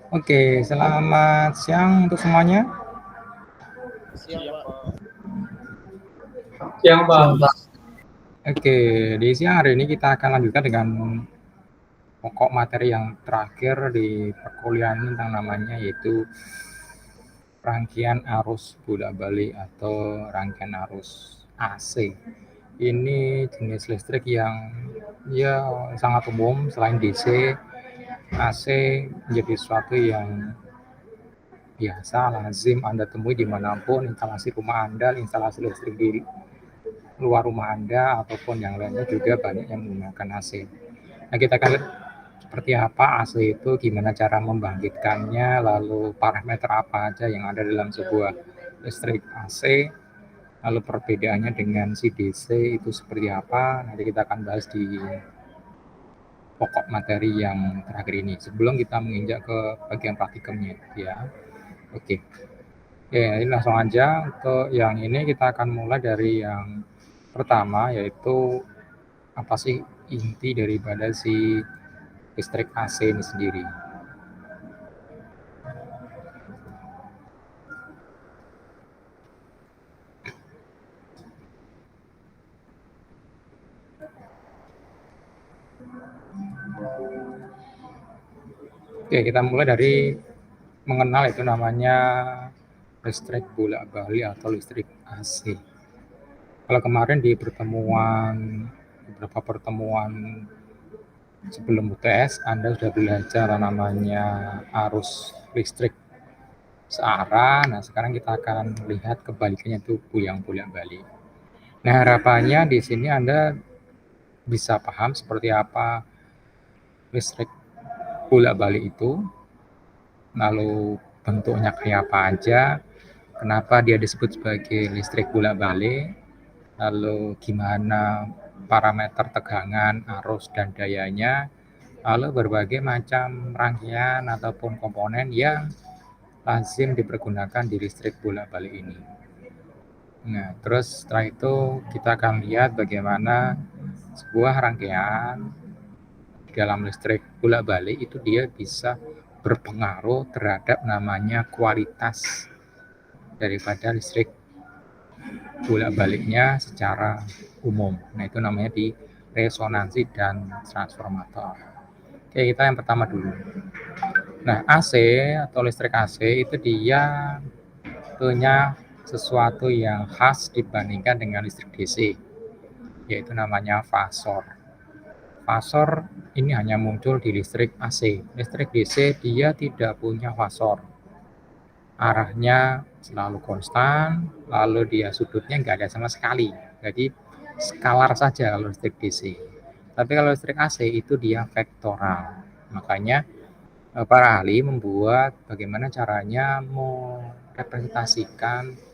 Oke, selamat siang untuk semuanya. Siang, Pak. Siang, Pak. Oke, di siang hari ini kita akan lanjutkan dengan pokok materi yang terakhir di perkuliahan tentang namanya yaitu rangkaian arus bolak-balik atau rangkaian arus AC. Ini jenis listrik yang ya sangat umum selain DC, AC menjadi sesuatu yang biasa lazim Anda temui dimanapun instalasi rumah Anda, instalasi listrik di luar rumah Anda ataupun yang lainnya juga banyak yang menggunakan AC. Nah, kita akan lihat seperti apa AC itu, gimana cara membangkitkannya, lalu parameter apa aja yang ada dalam sebuah listrik AC, lalu perbedaannya dengan si DC itu seperti apa. Nanti kita akan bahas di pokok materi yang terakhir ini sebelum kita menginjak ke bagian praktikumnya ya. Oke. Oke, ini langsung aja untuk yang ini kita akan mulai dari yang pertama yaitu apa sih inti daripada si listrik AC ini sendiri. Oke, kita mulai dari mengenal itu namanya listrik bolak-balik atau listrik AC. Kalau kemarin di beberapa pertemuan sebelum UTS, Anda sudah belajar namanya arus listrik searah. Nah, sekarang kita akan lihat kebalikannya itu yang bolak-balik. Nah, harapannya di sini Anda bisa paham seperti apa listrik bolak-balik itu, lalu bentuknya kayak apa aja, kenapa dia disebut sebagai listrik bolak-balik, lalu gimana parameter tegangan, arus, dan dayanya, lalu berbagai macam rangkaian ataupun komponen yang lazim dipergunakan di listrik bolak-balik ini. Nah, terus setelah itu kita akan lihat bagaimana sebuah rangkaian dalam listrik bolak-balik itu dia bisa berpengaruh terhadap namanya kualitas daripada listrik bolak-baliknya secara umum. Nah, itu namanya di resonansi dan transformator. Oke, kita yang pertama dulu. Nah, AC atau listrik AC itu dia punya sesuatu yang khas dibandingkan dengan listrik DC, yaitu namanya fasor. Fasor ini hanya muncul di listrik AC. Listrik DC dia tidak punya fasor. Arahnya selalu konstan, lalu dia sudutnya nggak ada sama sekali. Jadi skalar saja kalau listrik DC. Tapi kalau listrik AC itu dia vektoral. Makanya para ahli membuat bagaimana caranya merepresentasikan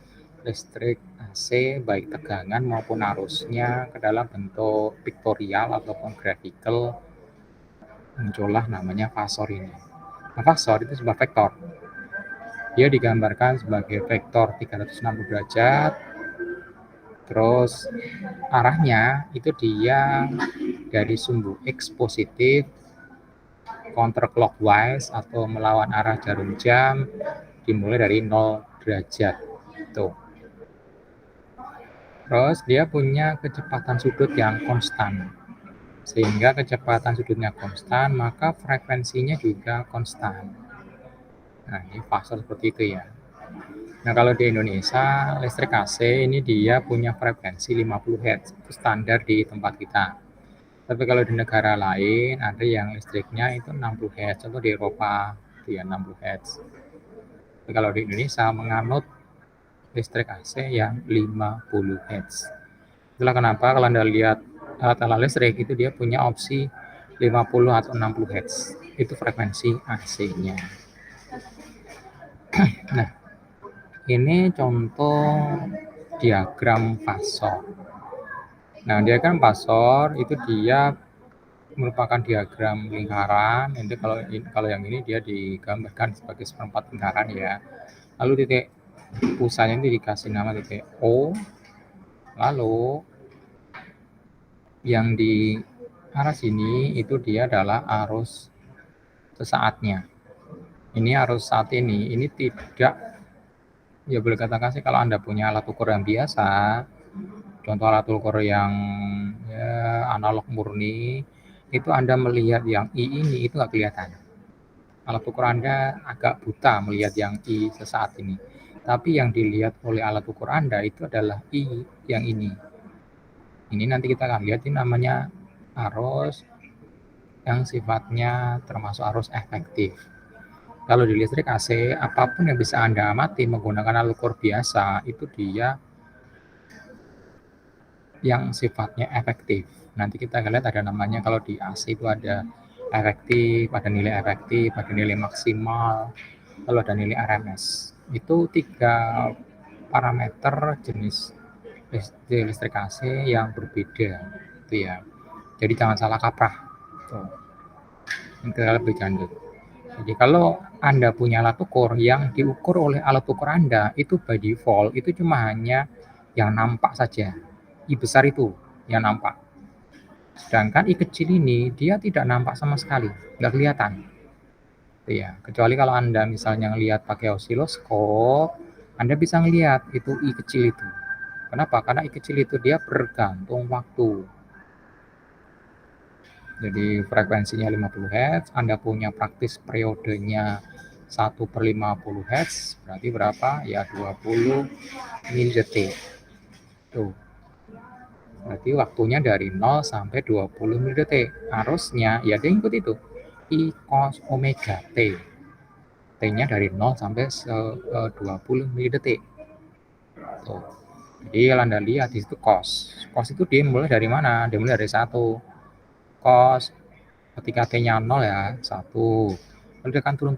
listrik AC baik tegangan maupun arusnya ke dalam bentuk piktorial ataupun graphical, muncullah namanya fasor ini. Nah, fasor itu sebuah vektor. Dia digambarkan sebagai vektor 360 derajat, terus arahnya itu dia dari sumbu X positif counterclockwise atau melawan arah jarum jam dimulai dari 0 derajat. Tuh. Terus dia punya kecepatan sudut yang konstan. Sehingga kecepatan sudutnya konstan, maka frekuensinya juga konstan. Nah, ini fasor seperti itu ya. Nah, kalau di Indonesia, listrik AC ini dia punya frekuensi 50 Hz, itu standar di tempat kita. Tapi kalau di negara lain, ada yang listriknya itu 60 Hz, atau di Eropa itu ya 60 Hz. Tapi kalau di Indonesia menganut listrik AC yang 50 Hz. Itulah kenapa kalau Anda lihat alat-alat listrik itu dia punya opsi 50 atau 60 Hz. Itu frekuensi AC-nya. Nah, ini contoh diagram fasor. Nah, diagram fasor itu dia merupakan diagram lingkaran. Nanti kalau yang ini dia digambarkan sebagai seperempat lingkaran ya. Lalu titik pusatnya ini dikasih nama titik O. Lalu yang di arah sini itu dia adalah arus sesaatnya. Ini arus saat ini tidak, ya boleh katakan sih kalau Anda punya alat ukur yang biasa, contoh alat ukur yang ya analog murni, itu Anda melihat yang I ini itu nggak kelihatan. Alat ukur Anda agak buta melihat yang I sesaat ini. Tapi yang dilihat oleh alat ukur Anda itu adalah I yang ini. Ini nanti kita akan lihat ini namanya arus yang sifatnya termasuk arus efektif. Kalau di listrik AC, apapun yang bisa Anda amati menggunakan alat ukur biasa, itu dia yang sifatnya efektif. Nanti kita lihat ada namanya, kalau di AC itu ada efektif, ada nilai efektif, ada nilai maksimal, lalu ada nilai RMS. Itu 3 parameter jenis listrik AC yang berbeda, itu ya. Jadi jangan salah kaprah. Tuh. Ini kita lebih lanjut. Jadi kalau Anda punya alat ukur yang diukur oleh alat ukur Anda itu by default itu cuma hanya yang nampak saja. I besar itu yang nampak. Sedangkan I kecil ini dia tidak nampak sama sekali, nggak kelihatan. Ya, kecuali kalau Anda misalnya ngelihat pakai osiloskop, Anda bisa ngelihat itu I kecil itu. Kenapa? Karena I kecil itu dia bergantung waktu. Jadi frekuensinya 50 Hz, Anda punya praktis periodenya 1/50 Hz, berarti berapa? Ya 20 milidetik. Tuh. Berarti waktunya dari 0 sampai 20 milidetik. Arusnya ya dia ikut itu. I cos omega T. T-nya dari 0 sampai 20 milidetik. Tuh. Jadi kalau Anda lihat di situ cos. Cos itu dia mulai dari mana? Dia mulai dari 1. Cos ketika T-nya 0 ya, 1. Lalu dia akan turun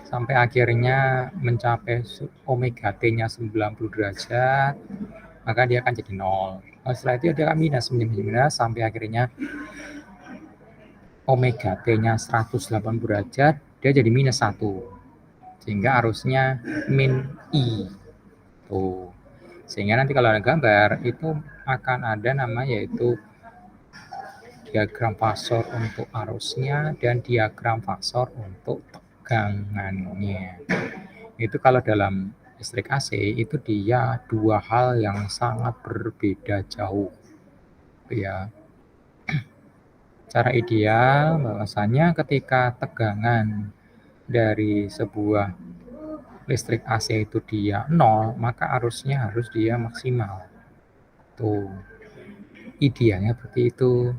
sampai akhirnya mencapai omega T-nya 90 derajat, maka dia akan jadi 0. Nah, setelah itu dia akan minus sampai akhirnya omega T-nya 180 derajat, dia jadi minus 1. Sehingga arusnya min I. Tuh. Sehingga nanti kalau ada gambar, itu akan ada namanya yaitu diagram fasor untuk arusnya dan diagram fasor untuk tegangannya. Itu kalau dalam listrik AC itu dia 2 hal yang sangat berbeda jauh. Ya. Cara ideal bahwasanya ketika tegangan dari sebuah listrik AC itu dia 0, maka arusnya harus dia maksimal. Tuh. Idealnya seperti itu.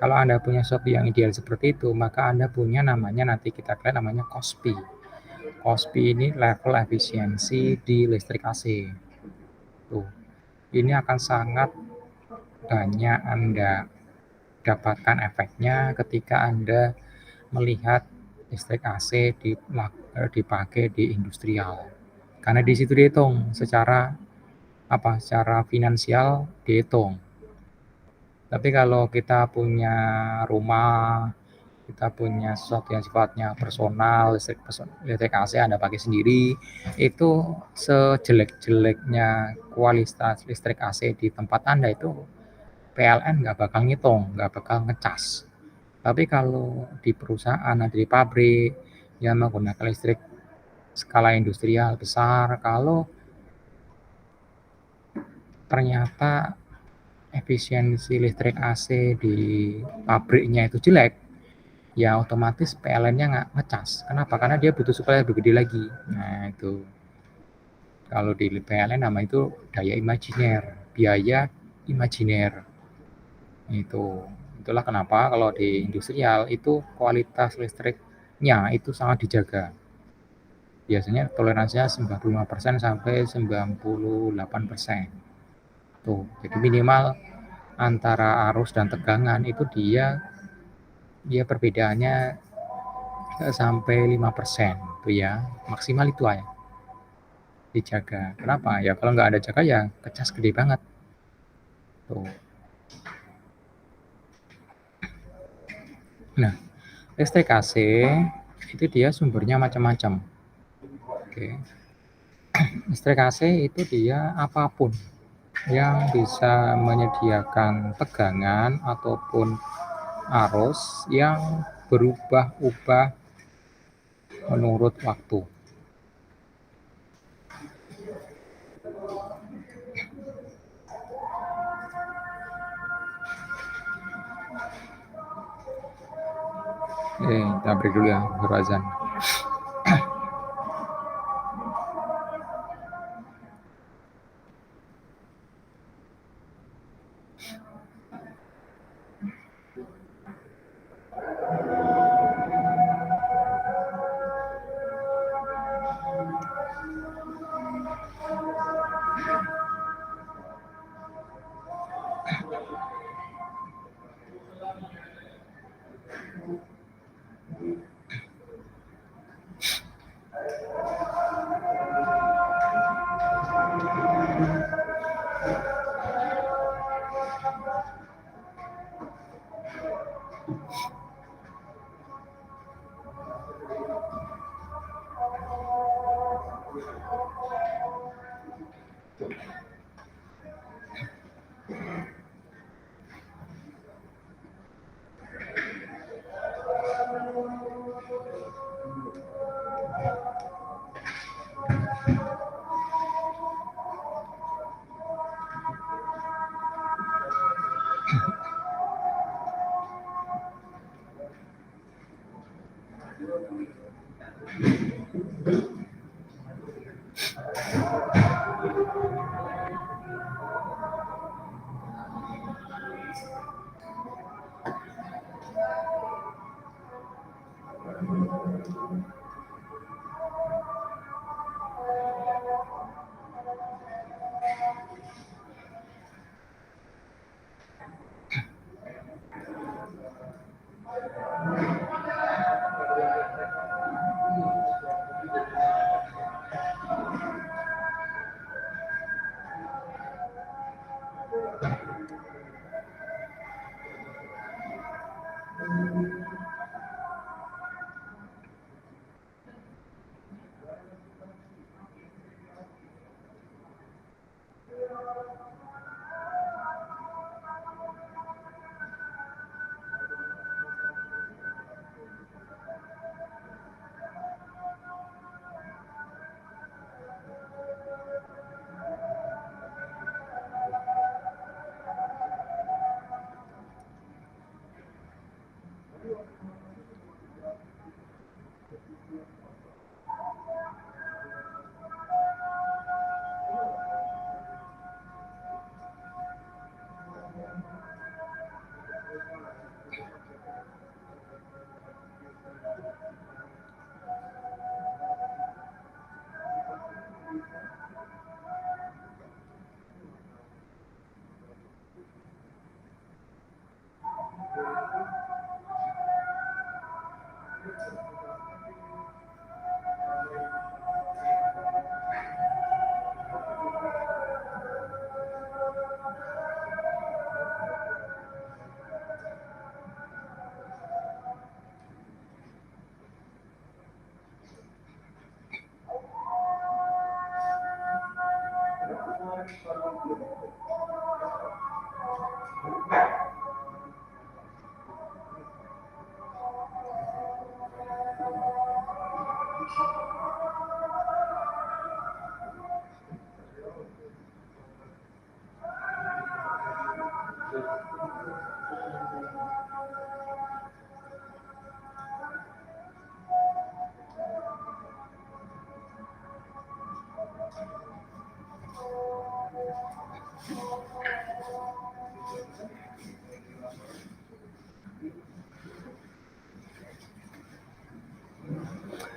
Kalau Anda punya sesuatu yang ideal seperti itu, maka Anda punya namanya nanti kita lihat namanya COSPI. COSPI ini level efisiensi di listrik AC. Tuh. Ini akan sangat banyak Anda dapatkan efeknya ketika Anda melihat listrik AC dipakai di industrial. Karena di situ dihitung secara finansial dihitung. Tapi kalau kita punya rumah, kita punya sesuatu yang sifatnya personal, listrik AC Anda pakai sendiri, itu sejelek-jeleknya kualitas listrik AC di tempat Anda itu PLN nggak bakal ngitung, nggak bakal ngecas. Tapi kalau di perusahaan atau di pabrik yang menggunakan listrik skala industrial besar, kalau ternyata efisiensi listrik AC di pabriknya itu jelek, ya otomatis PLN-nya nggak ngecas. Kenapa? Karena dia butuh supaya lebih gede lagi. Nah itu. Kalau di PLN nama itu daya imajiner, biaya imajiner. Itulah kenapa kalau di industrial itu kualitas listriknya itu sangat dijaga. Biasanya toleransinya 95% sampai 98%. Tuh, jadi minimal antara arus dan tegangan itu dia perbedaannya sampai 5% tuh ya, maksimal itu aja dijaga. Kenapa? Ya kalau nggak ada jaga ya kecas gede banget. Tuh. Nah, listrik AC itu dia sumbernya macam-macam. Oke. Listrik AC itu dia apapun yang bisa menyediakan tegangan ataupun arus yang berubah-ubah menurut waktu. Kita break dulu ya, baru azan.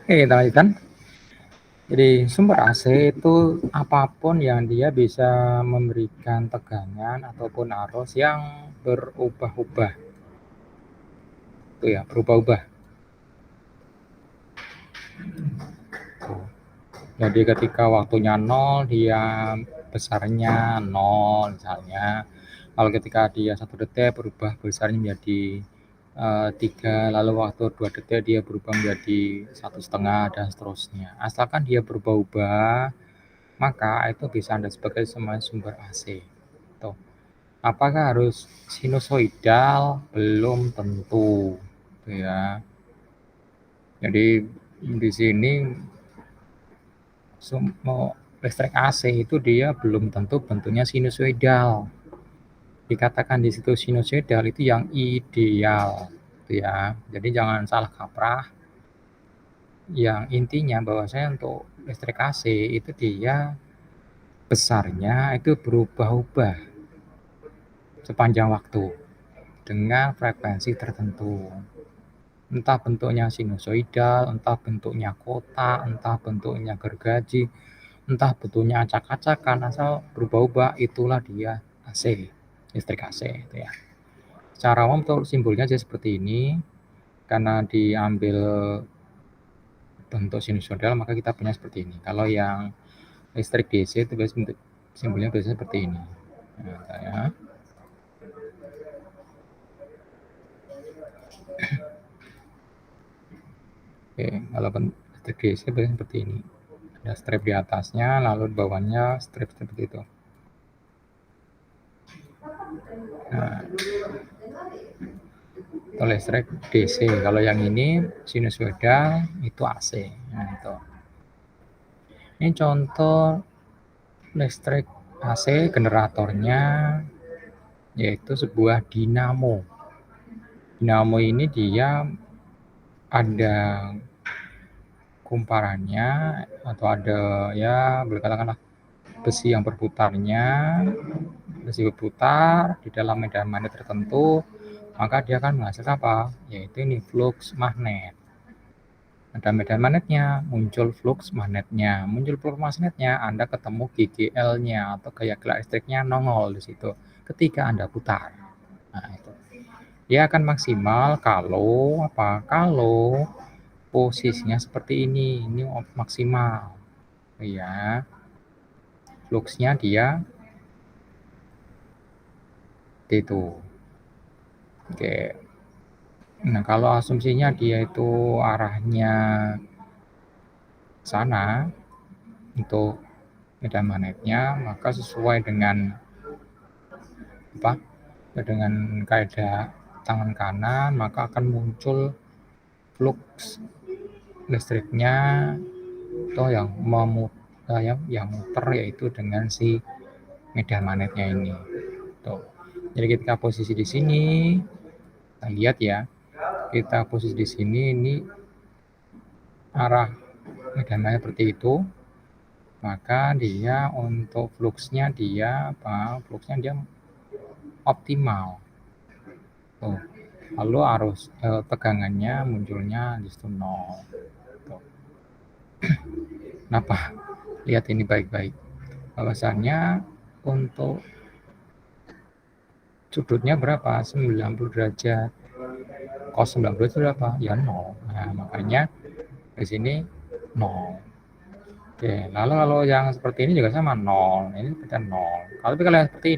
Kita lanjutkan. Jadi sumber AC itu apapun yang dia bisa memberikan tegangan ataupun arus yang berubah-ubah. Itu ya, berubah-ubah. Jadi ketika waktunya 0, dia besarnya 0 misalnya. Kalau ketika dia 1 detik berubah besarnya menjadi 3, lalu waktu 2 detik dia berubah menjadi 1,5 dan seterusnya. Asalkan dia berubah-ubah, maka itu bisa Anda sebagai sumber AC. Tuh. Apakah harus sinusoidal? Belum tentu, gitu ya. Jadi Di sini listrik AC itu dia belum tentu bentuknya sinusoidal. Dikatakan di situ sinusoidal itu yang ideal, gitu ya. Jadi jangan salah kaprah. Yang intinya bahwasanya untuk listrik AC itu dia besarnya itu berubah-ubah sepanjang waktu dengan frekuensi tertentu. Entah bentuknya sinusoidal, entah bentuknya kotak, entah bentuknya gergaji, entah bentuknya acak-acakan, asal berubah-ubah, itulah dia AC, listrik AC itu ya. Secara umum tuh simbolnya aja seperti ini, karena diambil bentuk sinusoidal maka kita punya seperti ini. Kalau yang listrik DC itu biasanya simbolnya biasanya seperti ini. Nah, ya. Oke, kalau listrik DC biasanya seperti ini. Ada strip di atasnya, lalu di bawahnya strip seperti itu. Nah, itu listrik DC. Kalau yang ini sinusoidal itu AC. Nah, itu. Ini contoh listrik AC generatornya yaitu sebuah dinamo. Dinamo ini dia ada kumparannya atau ada ya boleh katakanlah besi yang berputarnya, besi berputar di dalam medan magnet tertentu, maka dia akan menghasilkan apa? Yaitu ini flux magnet. Ada medan magnetnya, muncul flux magnetnya. Muncul flux magnetnya, Anda ketemu GGL-nya atau gaya gerak listriknya nongol di situ ketika Anda putar. Nah, itu. Dia akan maksimal kalau apa? Kalau posisinya seperti ini maksimal. Ya. Fluxnya dia itu. Oke. Nah, kalau asumsinya dia itu arahnya sana untuk medan magnetnya, maka sesuai dengan apa? Dengan kaidah tangan kanan, maka akan muncul flux listriknya atau yang muter yaitu dengan si medan magnetnya ini. Tuh. Jadi ketika posisi di sini, kita lihat ya, kita posisi di sini ini arah medan magnet seperti itu, maka dia untuk fluxnya dia fluxnya dia optimal. Tuh. Lalu arus tegangannya munculnya di situ 0. Tuh. Kenapa? Lihat ini baik-baik. Bahwasannya untuk sudutnya berapa? 90 derajat. Cos 90 itu berapa? Ya 0. Nah, makanya di sini 0. Oke, lalu kalau yang seperti ini juga sama 0. Ini kita 0. Tapi kalau yang seperti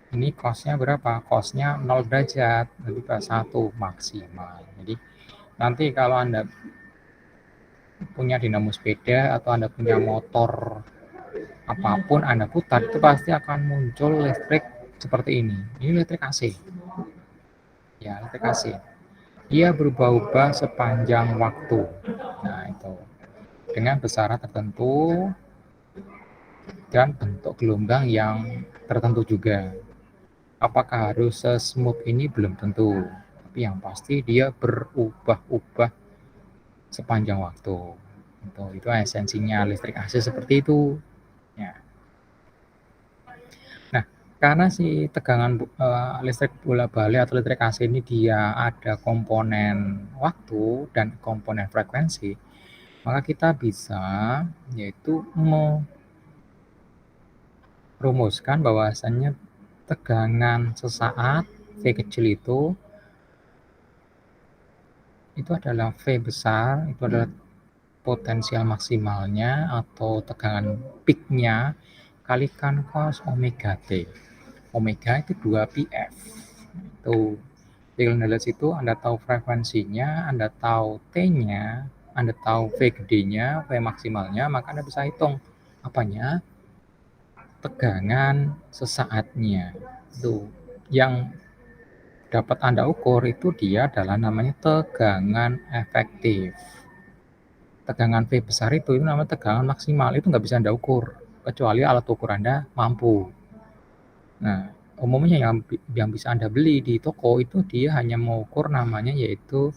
ini cosnya berapa? Cosnya 0 derajat. Jadi 1 maksimal. Jadi nanti kalau Anda punya dinamo sepeda atau Anda punya motor apapun Anda putar itu pasti akan muncul listrik seperti ini. Ini listrik AC. Ya, listrik AC. Dia berubah-ubah sepanjang waktu. Nah, itu. Dengan besaran tertentu dan bentuk gelombang yang tertentu juga. Apakah harus se-smooth ini belum tentu. Tapi yang pasti dia berubah-ubah sepanjang waktu. Itu esensinya listrik AC seperti itu. Ya. Nah, karena si tegangan listrik bola-balik atau listrik AC ini dia ada komponen waktu dan komponen frekuensi, maka kita bisa yaitu merumuskan bahwasannya tegangan sesaat V kecil itu adalah V besar, itu adalah potensial maksimalnya atau tegangan peaknya kalikan cos omega T. Omega itu 2πf. Itu tinggal Anda lihat situ, Anda tahu frekuensinya, Anda tahu T-nya, Anda tahu V gedenya, V maksimalnya, maka Anda bisa hitung apanya? Tegangan sesaatnya. Itu yang dapat Anda ukur itu dia adalah namanya tegangan efektif. tegangan V besar itu namanya tegangan maksimal, itu nggak bisa Anda ukur, kecuali alat ukur Anda mampu. Nah, umumnya yang bisa Anda beli di toko itu dia hanya mengukur namanya yaitu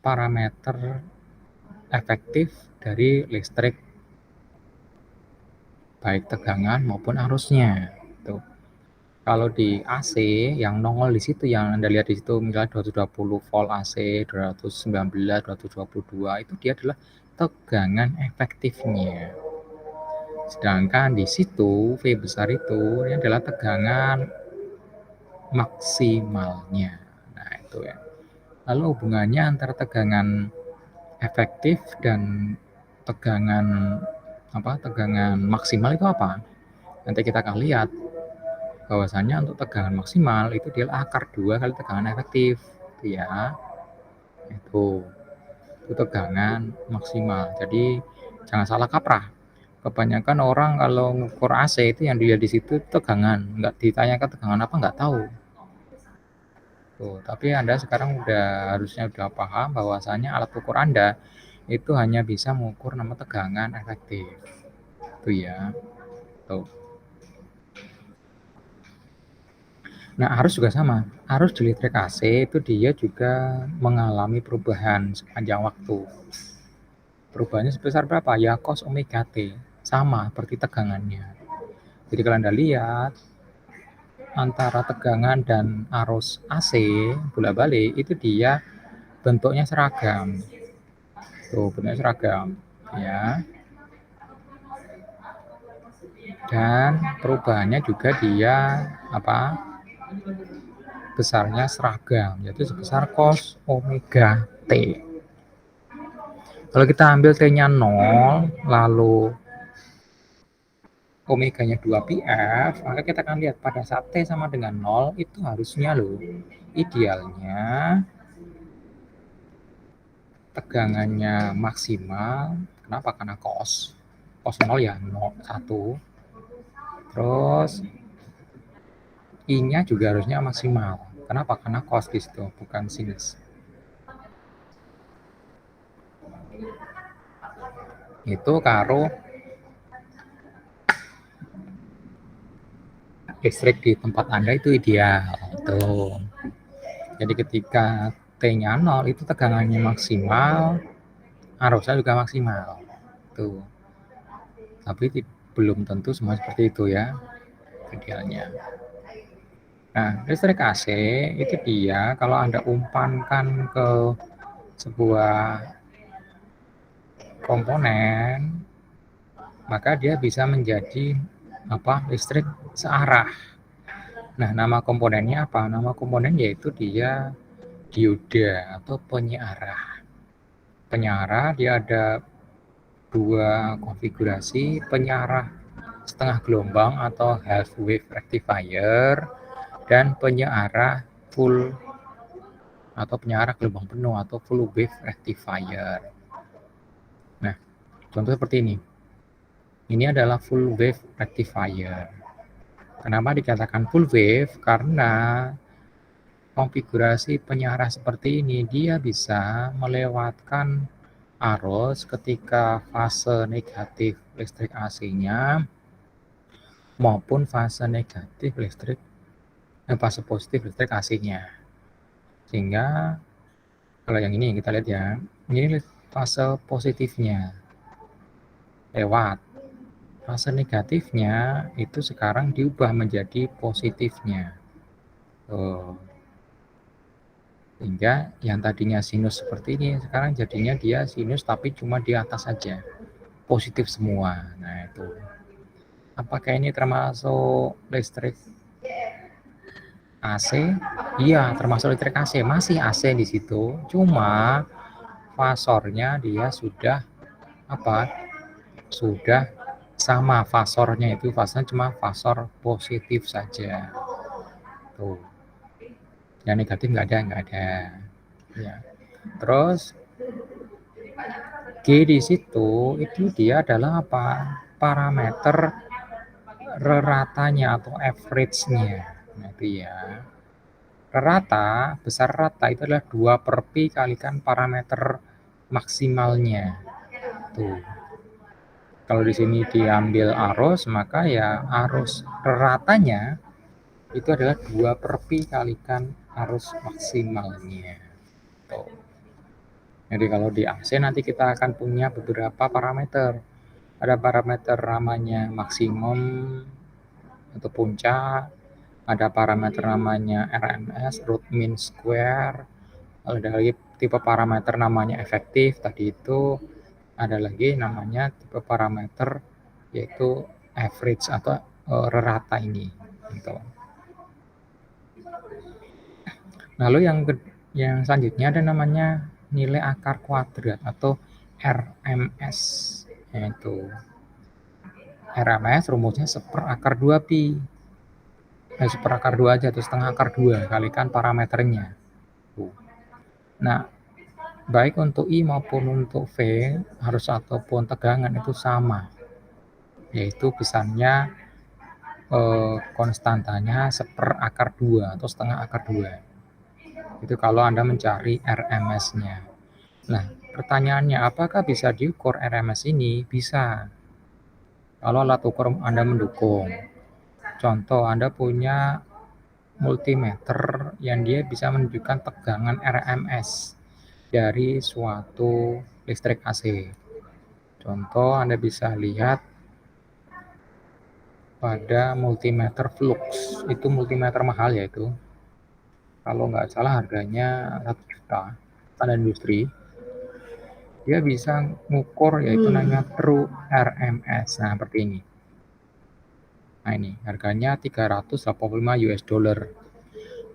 parameter efektif dari listrik, baik tegangan maupun arusnya. Tuh. Kalau di AC yang nongol di situ, yang Anda lihat di situ misalnya 220 volt AC, 219, 222 itu dia adalah tegangan efektifnya. Sedangkan di situ V besar itu ini adalah tegangan maksimalnya. Nah, itu ya. Lalu hubungannya antara tegangan efektif dan tegangan tegangan maksimal itu apa? Nanti kita akan lihat bahwasanya untuk tegangan maksimal itu dia akar 2 kali tegangan efektif, ya. Itu tegangan maksimal. Jadi jangan salah kaprah. Kebanyakan orang kalau ngukur AC itu yang dilihat di situ tegangan, nggak ditanyakan tegangan apa nggak tahu. Tuh, tapi Anda sekarang harusnya udah paham bahwasanya alat ukur Anda itu hanya bisa mengukur nama tegangan efektif. Itu ya. Tuh. Nah, arus juga sama. Arus di listrik AC itu dia juga mengalami perubahan sepanjang waktu. Perubahannya sebesar berapa? Ya cos omega T. Sama seperti tegangannya. Jadi kalau Anda lihat antara tegangan dan arus AC bolak-balik itu dia bentuknya seragam. Tuh, bentuknya seragam. Ya. Dan perubahannya juga dia besarnya seragam, yaitu sebesar cos omega T. Kalau kita ambil T-nya 0, lalu omeganya 2πf, maka kita akan lihat pada saat T sama dengan 0, itu harusnya idealnya tegangannya maksimal. Kenapa? Karena cos 0 ya 1. Terus I-nya juga harusnya maksimal. Kenapa? Karena cos di situ, bukan sinus. Itu karo listrik di tempat Anda itu ideal. Tuh. Jadi ketika T-nya 0 itu tegangannya maksimal, arusnya juga maksimal. Tuh. Tapi belum tentu semua seperti itu ya idealnya. Nah, listrik AC itu dia kalau Anda umpankan ke sebuah komponen, maka dia bisa menjadi listrik searah. Nah, nama komponennya apa? Nama komponen yaitu dia dioda atau penyearah. Penyearah dia ada 2 konfigurasi, penyearah setengah gelombang atau half wave rectifier dan penyearah full atau penyearah gelombang penuh atau full wave rectifier. Nah, contoh seperti ini. Ini adalah full wave rectifier. Kenapa dikatakan full wave? Karena konfigurasi penyearah seperti ini dia bisa melewatkan arus ketika fase negatif listrik AC-nya maupun fase positif listrik AC-nya. Sehingga kalau yang ini kita lihat ya, ini fase positifnya lewat. Fase negatifnya itu sekarang diubah menjadi positifnya. Sehingga yang tadinya sinus seperti ini sekarang jadinya dia sinus tapi cuma di atas saja, positif semua. Nah, itu apakah ini termasuk listrik AC? Iya, termasuk listrik AC. Masih AC di situ, cuma fasornya dia sudah sudah sama fasornya, itu fasornya cuma fasor positif saja. Tuh. Yang negatif nggak ada. Ya. Terus G di situ itu dia adalah parameter reratanya atau average-nya. Nah, itu ya. Besar rata itu adalah 2/P kalikan parameter maksimalnya. Kalau di sini diambil arus, maka ya arus ratanya itu adalah 2/pi kalikan arus maksimalnya. Tuh. Jadi kalau di AC nanti kita akan punya beberapa parameter. Ada parameter namanya maksimum atau puncak, ada parameter namanya RMS, root mean square, ada lagi tipe parameter namanya efektif, tadi itu ada lagi namanya tipe parameter yaitu average atau rata ini gitu. Lalu yang selanjutnya ada namanya nilai akar kuadrat atau RMS, yaitu RMS rumusnya 1/2pi. Seperakar 2 aja atau setengah akar 2 kalikan parameternya. Nah, baik untuk I maupun untuk V harus ataupun tegangan itu sama, yaitu besarnya konstantanya 1/2 atau setengah akar 2. Itu kalau Anda mencari RMS-nya. Nah, pertanyaannya apakah bisa diukur RMS ini? Bisa. Kalau alat ukur Anda mendukung. Contoh, Anda punya multimeter yang dia bisa menunjukkan tegangan RMS dari suatu listrik AC. Contoh, Anda bisa lihat pada multimeter flux. Itu multimeter mahal ya itu. Kalau nggak salah harganya 1 juta, standar industri. Dia bisa ngukur yaitu namanya true RMS. Nah, seperti ini. Nah, ini harganya 385 US dollar.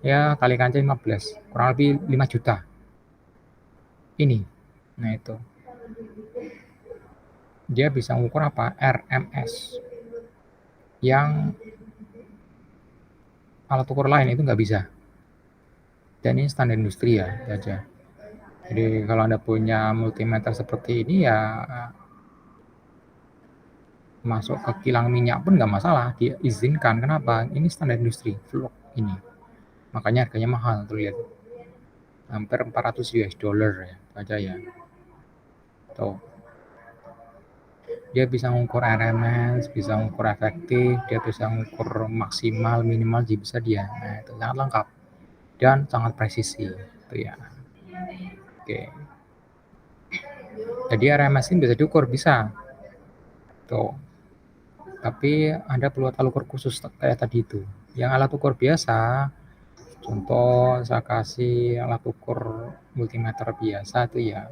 Ya, kalikan aja 15, kurang lebih 5 juta. Ini. Nah, itu. Dia bisa mengukur apa? RMS. Yang alat ukur lain itu nggak bisa. Dan ini standar industri ya, aja. Jadi kalau Anda punya multimeter seperti ini ya masuk ke kilang minyak pun nggak masalah, diizinkan. Kenapa? Ini standar industri, flux ini. Makanya harganya mahal, tuh lihat. Hampir 400 US dollar ya, aja ya. Tuh. Dia bisa mengukur RMS, bisa mengukur efektif, dia bisa mengukur maksimal, minimal, dia bisa dia. Nah, itu sangat lengkap dan sangat presisi, itu ya. Oke. Jadi RMS ini bisa diukur, bisa. Tuh. Tapi Anda perlu alat ukur khusus kayak tadi itu. Yang alat ukur biasa, contoh saya kasih alat ukur multimeter biasa itu ya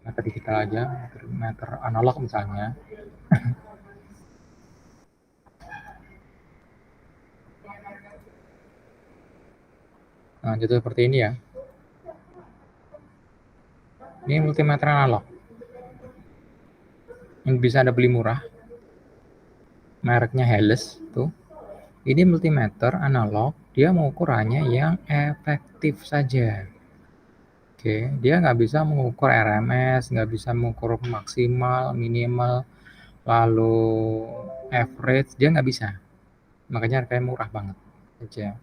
meter digital aja, meter analog misalnya. Nah, jadi seperti ini ya. Ini multimeter analog. Yang bisa Anda beli murah. Mereknya Helles tuh. Ini multimeter analog, dia mengukurannya yang efektif saja. Oke, dia nggak bisa mengukur RMS, nggak bisa mengukur maksimal, minimal, lalu average, dia nggak bisa. Makanya harganya murah banget aja.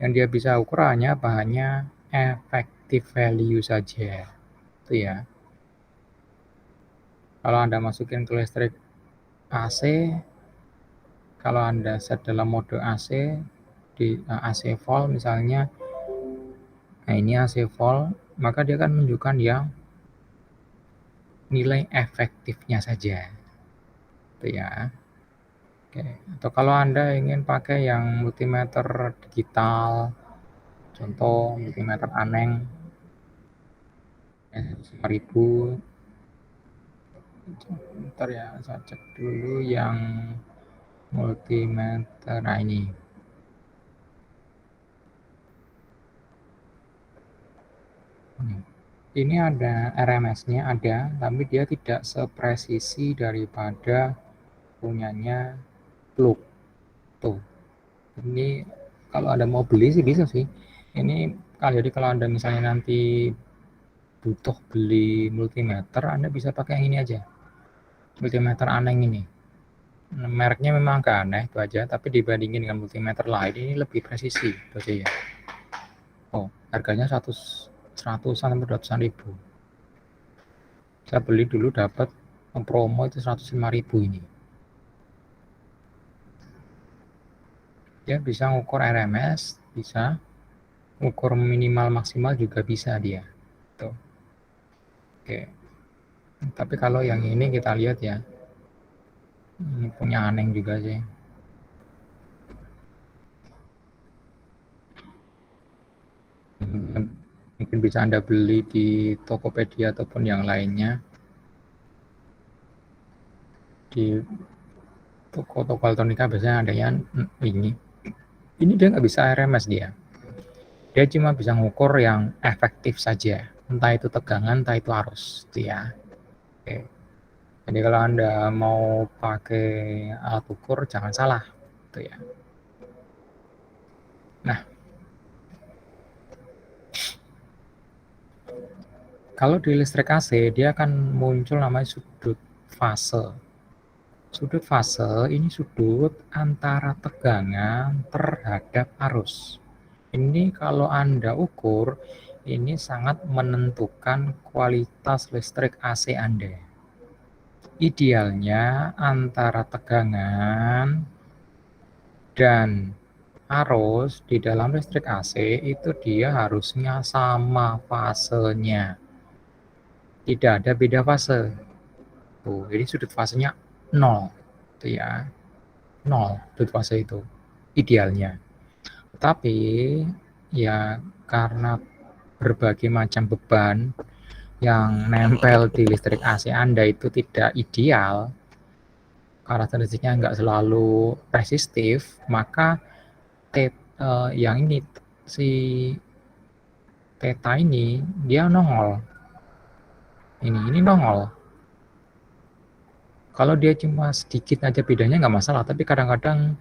Yang dia bisa ukurannya hanya effective value saja. Itu ya. Kalau Anda masukin ke listrik AC, kalau Anda set dalam mode AC, di AC volt misalnya, nah ini AC volt, maka dia akan menunjukkan yang nilai efektifnya saja. Itu ya. Oke. Atau kalau Anda ingin pakai yang multimeter digital, contoh multimeter Aneng 5000. Bentar ya, saya cek dulu yang multimeter. Nah ini. Ini ada RMS-nya ada, tapi dia tidak sepresisi daripada punyanya plug. Tuh. Ini kalau Anda mau beli sih bisa sih. Ini jadi kalau Anda misalnya nanti butuh beli multimeter, Anda bisa pakai yang ini aja. Multimeter Aneng ini. Mereknya memang agak aneh itu aja, tapi dibandingin dengan multimeter lain ini lebih presisi itu aja ya. Oh, harganya 100-an sampai 200-an ribu. Saya beli dulu dapat promo itu 105.000 ini. Dia bisa ngukur RMS, bisa ukur minimal maksimal juga bisa dia. Tuh. Oke. Tapi kalau yang ini kita lihat ya. Ini punya aneh juga sih. Mungkin bisa Anda beli di Tokopedia ataupun yang lainnya. Di toko-toko elektronika biasanya adanya ini. Ini dia nggak bisa RMS dia. Dia cuma bisa ngukur yang efektif saja. Entah itu tegangan, entah itu arus. Itu ya. Oke. Jadi kalau Anda mau pakai alat ukur, jangan salah. Itu ya. Nah, kalau di listrik AC, dia akan muncul namanya sudut fase. Sudut fase ini sudut antara tegangan terhadap arus. Ini kalau Anda ukur, ini sangat menentukan kualitas listrik AC Anda. Idealnya antara tegangan dan arus di dalam listrik AC itu dia harusnya sama fasenya. Tidak ada beda fase. Tuh, jadi sudut fasenya 0. Itu ya. 0 sudut fase itu idealnya. Tapi ya karena berbagai macam beban yang nempel di listrik AC Anda itu tidak ideal, karakteristiknya nggak selalu resistif, maka yang ini si theta ini dia nongol. Ini nongol. Kalau dia cuma sedikit aja bedanya nggak masalah, tapi kadang-kadang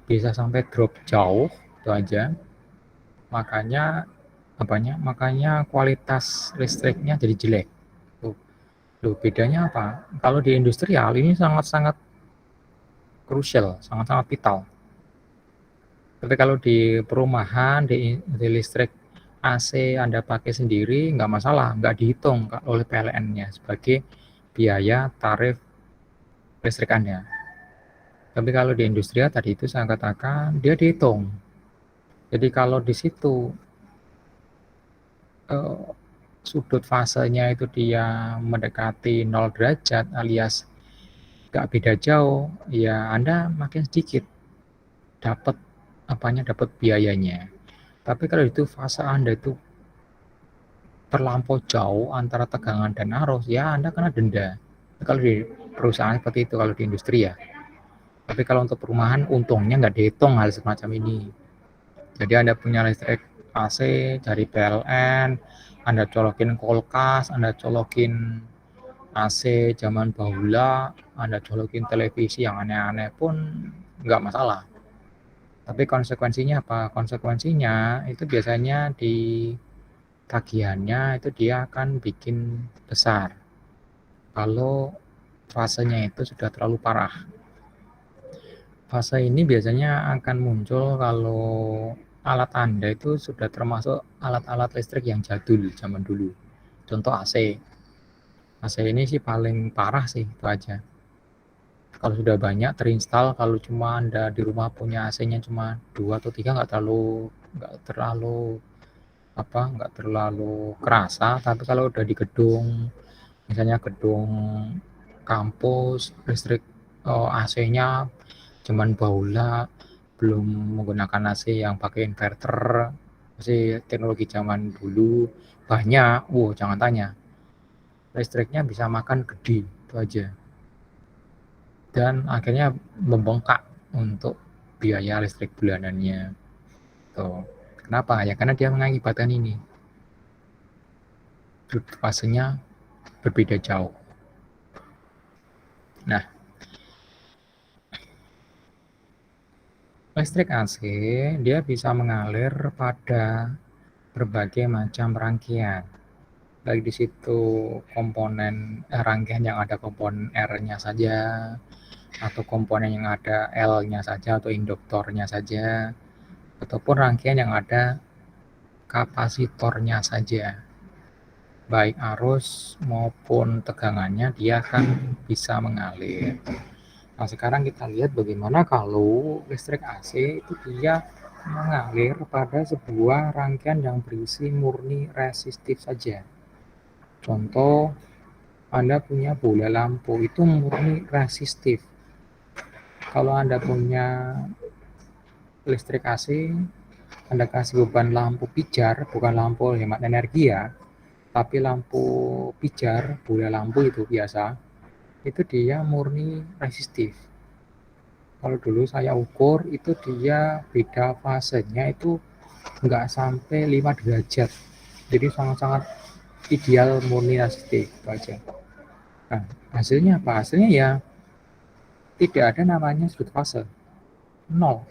bisa sampai drop jauh itu aja. Makanya kualitas listriknya jadi jelek. Loh, bedanya apa? Kalau di industrial ini sangat-sangat krusial, sangat-sangat vital. Tapi kalau di perumahan, di listrik AC Anda pakai sendiri, nggak masalah, nggak dihitung oleh PLN-nya sebagai biaya tarif listrik Anda. Tapi kalau di industrial tadi itu saya katakan, dia dihitung. Jadi kalau di situ sudut fasenya itu dia mendekati 0 derajat alias nggak beda jauh, ya Anda makin sedikit dapat biayanya. Tapi kalau itu fase Anda itu terlampau jauh antara tegangan dan arus, ya Anda kena denda. Kalau di perusahaan seperti itu, kalau di industri ya. Tapi kalau untuk perumahan, untungnya nggak dihitung hal semacam ini. Jadi Anda punya listrik AC dari PLN, Anda colokin kulkas, Anda colokin AC zaman bahula, Anda colokin televisi yang aneh-aneh pun nggak masalah. Tapi konsekuensinya apa? Konsekuensinya itu biasanya di tagihannya itu dia akan bikin besar. Kalau fasenya itu sudah terlalu parah. Fase ini biasanya akan muncul kalau alat Anda itu sudah termasuk alat-alat listrik yang jadul zaman dulu. Contoh AC. AC ini sih paling parah sih, itu aja. Kalau sudah banyak terinstall, kalau cuma Anda di rumah punya AC-nya cuma 2 atau 3 nggak terlalu kerasa. Tapi kalau udah di gedung, misalnya gedung kampus, listrik AC-nya cuman bahula, belum menggunakan AC yang pakai inverter, masih teknologi zaman dulu banyak, jangan tanya, listriknya bisa makan gede, itu aja. Dan akhirnya membengkak untuk biaya listrik bulanannya. Tuh. Kenapa? Ya karena dia mengakibatkan ini. Fasenya berbeda jauh. Nah, listrik AC dia bisa mengalir pada berbagai macam rangkaian. Baik di situ komponen rangkaian yang ada komponen R-nya saja, atau komponen yang ada L-nya saja atau induktornya saja, ataupun rangkaian yang ada kapasitornya saja. baik arus maupun tegangannya dia akan bisa mengalir. Nah, sekarang kita lihat bagaimana kalau listrik AC itu dia mengalir pada sebuah rangkaian yang berisi murni resistif saja. Contoh, Anda punya bola lampu itu murni resistif. Kalau Anda punya listrik AC, Anda kasih beban lampu pijar, bukan lampu hemat energi ya, tapi lampu pijar, bola lampu itu biasa, itu dia murni resistif. Kalau dulu saya ukur itu dia beda fasenya itu nggak sampai 5 derajat, jadi sangat-sangat ideal murni resistif itu aja. Nah, hasilnya apa? Hasilnya ya tidak ada namanya sudut fase, nol.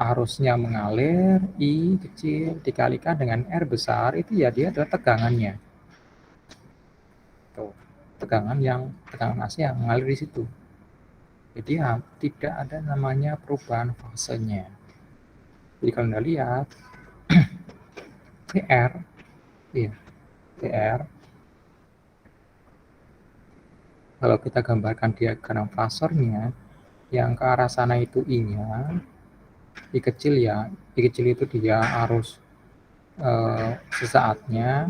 Arusnya mengalir, I kecil dikalikan dengan R besar, itu ya dia adalah tegangannya. Tuh, tegangan AC yang mengalir di situ. Jadi ya tidak ada namanya perubahan fasenya. Jadi kalau Anda lihat PR, iya, PR, kalau kita gambarkan diagram fasornya, yang ke arah sana itu I-nya, I kecil ya, I kecil itu dia arus sesaatnya,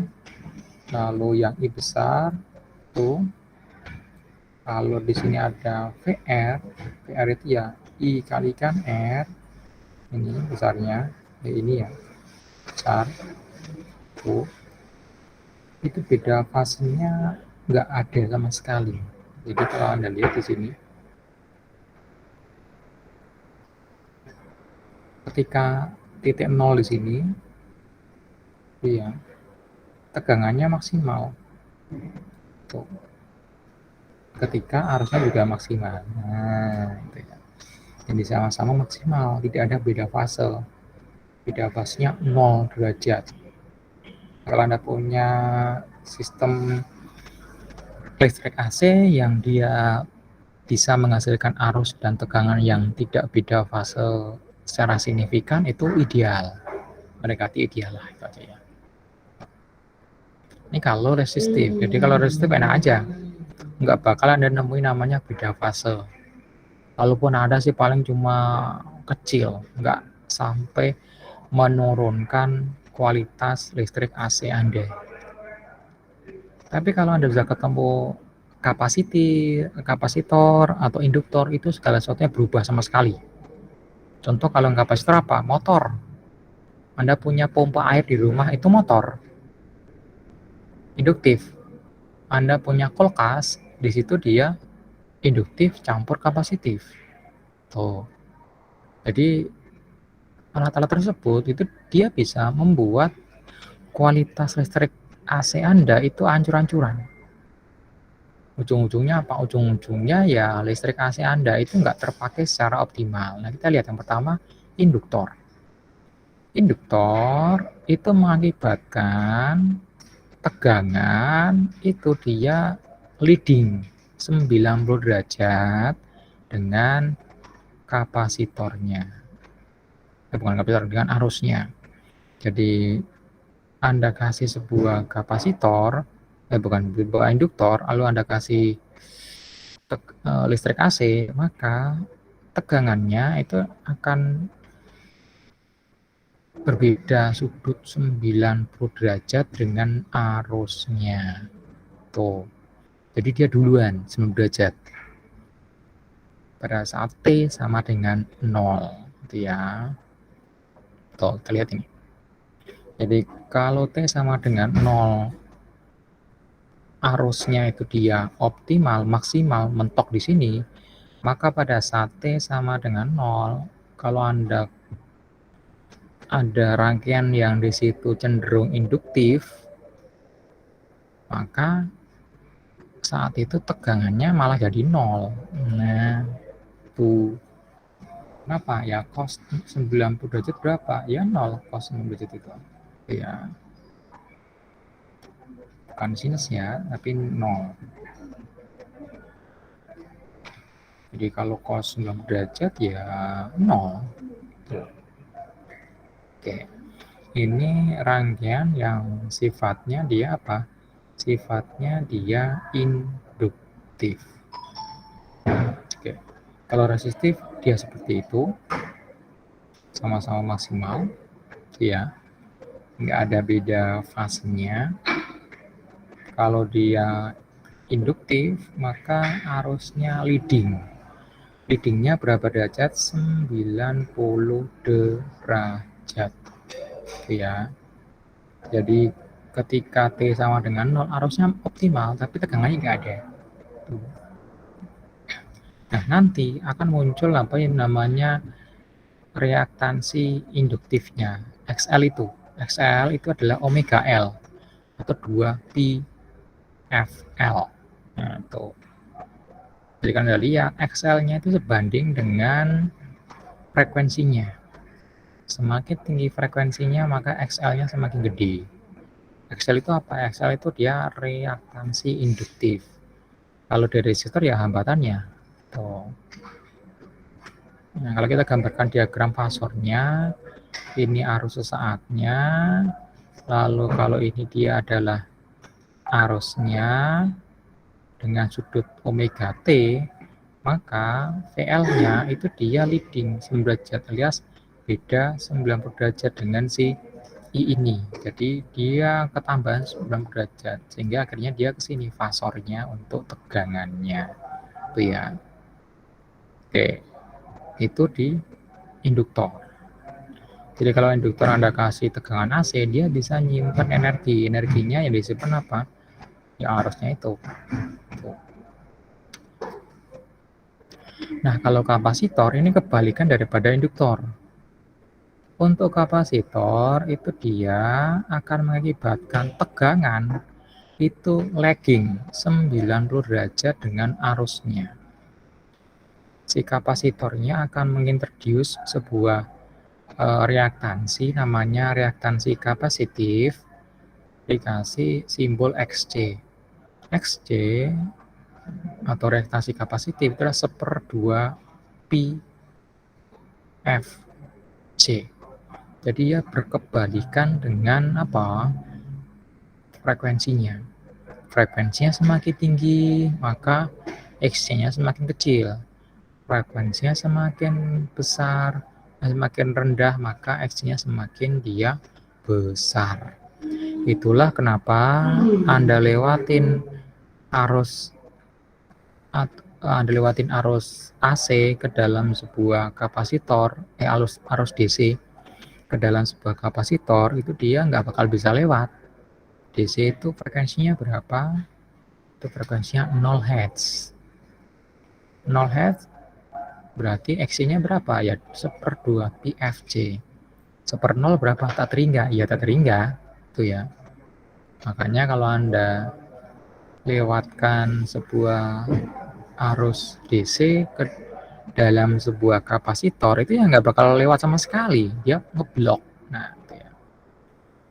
lalu yang I besar tuh, kalau di sini ada VR, VR itu ya I kalikan R, ini besarnya, ini ya besar, tuh, itu beda fasenya nggak ada sama sekali. Jadi kalau Anda lihat di sini, ketika titik nol di sini, iya, tegangannya maksimal. Tuh. Ketika arusnya juga maksimal. Nah, itu ya. Jadi sama-sama maksimal, tidak ada beda fase. Beda fasenya 0 derajat. Kalau Anda punya sistem listrik AC yang dia bisa menghasilkan arus dan tegangan yang tidak beda fase secara signifikan, itu ideal. Mendekati ideal lah itu aja ya. Ini kalau resistif. Jadi kalau resistif enak aja. Nggak bakal Anda nemuin namanya beda fase. Kalaupun ada sih paling cuma kecil, nggak sampai menurunkan kualitas listrik AC Anda. Tapi kalau Anda bisa ketemu kapasitor atau induktor, itu segala sesuatunya berubah sama sekali. Contoh kalau kapasitor apa? Motor. Anda punya pompa air di rumah, itu motor. Induktif. Anda punya kulkas, di situ dia induktif campur kapasitif. Tuh. Jadi alat-alat tersebut itu dia bisa membuat kualitas listrik AC Anda itu ancur-ancuran. Ujung-ujungnya apa? Ujung-ujungnya ya listrik AC Anda itu nggak terpakai secara optimal. Nah, kita lihat yang pertama, induktor. Induktor itu mengakibatkan tegangan itu dia leading 90 derajat dengan kapasitornya. Bukan kapasitor, dengan arusnya. Jadi Anda kasih sebuah kapasitor, bukan induktor, lalu Anda kasih listrik AC, maka tegangannya itu akan berbeda sudut 90 derajat dengan arusnya. Tuh. Jadi dia duluan 90 derajat. Pada saat T sama dengan 0. Gitu ya. Tuh, kita lihat ini. Jadi kalau T sama dengan 0, arusnya itu dia optimal, maksimal, mentok di sini, maka pada saat T sama dengan 0, kalau Anda ada rangkaian yang di situ cenderung induktif, maka saat itu tegangannya malah jadi 0. Nah, tuh. Kenapa? Ya cos 90 derajat berapa? Ya 0 cos 90 derajat itu. Ya, bukan sinus ya, tapi 0. Jadi kalau cos 90 derajat ya 0. Tuh. Oke. ini rangkaian yang sifatnya dia apa? Sifatnya dia induktif. Oke. Kalau resistif dia seperti itu, sama-sama maksimal, ya, nggak ada beda fasenya. Kalau dia induktif, maka arusnya leading. Leadingnya berapa derajat? 90 derajat. Ya. Jadi ketika T sama dengan 0, arusnya optimal, tapi tegangannya nggak ada. Nah, nanti akan muncul apa yang namanya reaktansi induktifnya. XL itu adalah omega L atau 2pi FL. Nah, tuh. Jadi kan udah lihat XL-nya itu sebanding dengan frekuensinya. Semakin tinggi frekuensinya maka XL-nya semakin gede. XL itu apa? XL itu dia reaktansi induktif. Kalau dari resistor ya hambatannya. Tuh. Nah, kalau kita gambarkan diagram fasornya, ini arus sesaatnya, lalu kalau ini dia adalah arusnya dengan sudut omega T, maka VL-nya itu dia leading 9 derajat alias beda 90 derajat dengan si I ini. Jadi dia ketambahan 90 derajat sehingga akhirnya dia ke sini fasornya untuk tegangannya. Itu ya. Oke. Itu di induktor. Jadi kalau induktor Anda kasih tegangan AC, dia bisa nyimpan energi. Energinya yang disimpan apa? Ya arusnya itu. Tuh. Nah, kalau kapasitor ini kebalikan daripada induktor. Untuk kapasitor itu dia akan mengakibatkan tegangan itu lagging 90 derajat dengan arusnya. Si kapasitornya akan mengintroduce sebuah reaktansi namanya reaktansi kapasitif dikasih simbol XC. XC atau reaktansi kapasitif adalah 1/2 pi FC. Jadi ya berkebalikan dengan apa? Frekuensinya. Frekuensinya semakin tinggi, maka XC-nya semakin kecil. Frekuensinya semakin besar, semakin rendah, maka XC-nya semakin dia besar. Itulah kenapa Anda lewatin arus AC ke dalam sebuah kapasitor, arus DC ke dalam sebuah kapasitor, itu dia nggak bakal bisa lewat. DC itu frekuensinya berapa? Itu frekuensinya 0 Hz. 0 Hz berarti XC-nya berapa? Ya 1/2 pi FC. 1/0 berapa? Tak terhingga. Ya tak terhingga. Itu ya. Makanya kalau Anda lewatkan sebuah arus DC ke dalam sebuah kapasitor, itu ya nggak bakal lewat sama sekali. Dia ngeblok. Nah, itu ya.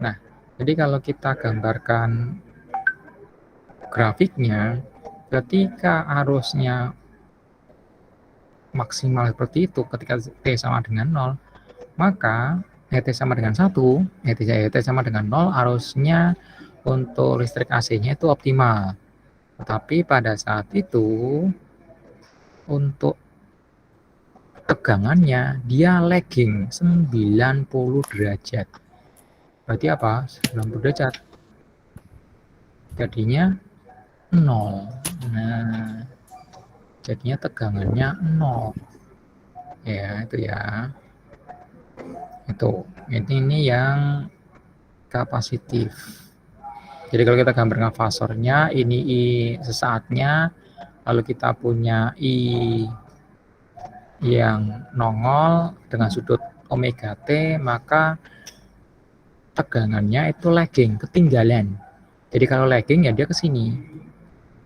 Nah, jadi kalau kita gambarkan grafiknya, ketika arusnya maksimal seperti itu, ketika T sama dengan 0, maka T sama dengan 1, T sama dengan 0, arusnya untuk listrik AC-nya itu optimal. Tetapi pada saat itu, untuk tegangannya, dia lagging 90 derajat. Berarti apa? 90 derajat. Jadinya 0. Nah, jadinya tegangannya 0. Ya, itu ya. Ini yang kapasitif. Jadi kalau kita gambarkan fasornya, ini I sesaatnya, lalu kita punya I yang nongol dengan sudut omega T, maka tegangannya itu lagging, ketinggalan. Jadi kalau lagging ya dia ke sini.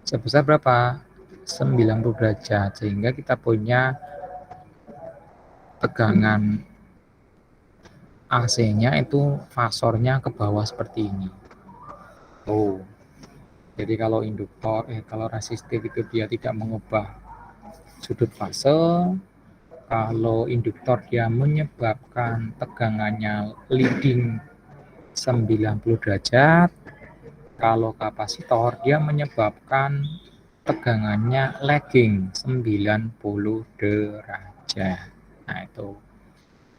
Sebesar berapa? 90 derajat. Sehingga kita punya tegangan AC-nya itu fasornya ke bawah seperti ini. Jadi kalau kalau resistif itu dia tidak mengubah sudut fase, kalau induktor dia menyebabkan tegangannya leading 90 derajat. Kalau kapasitor dia menyebabkan tegangannya lagging 90 derajat. Nah, itu.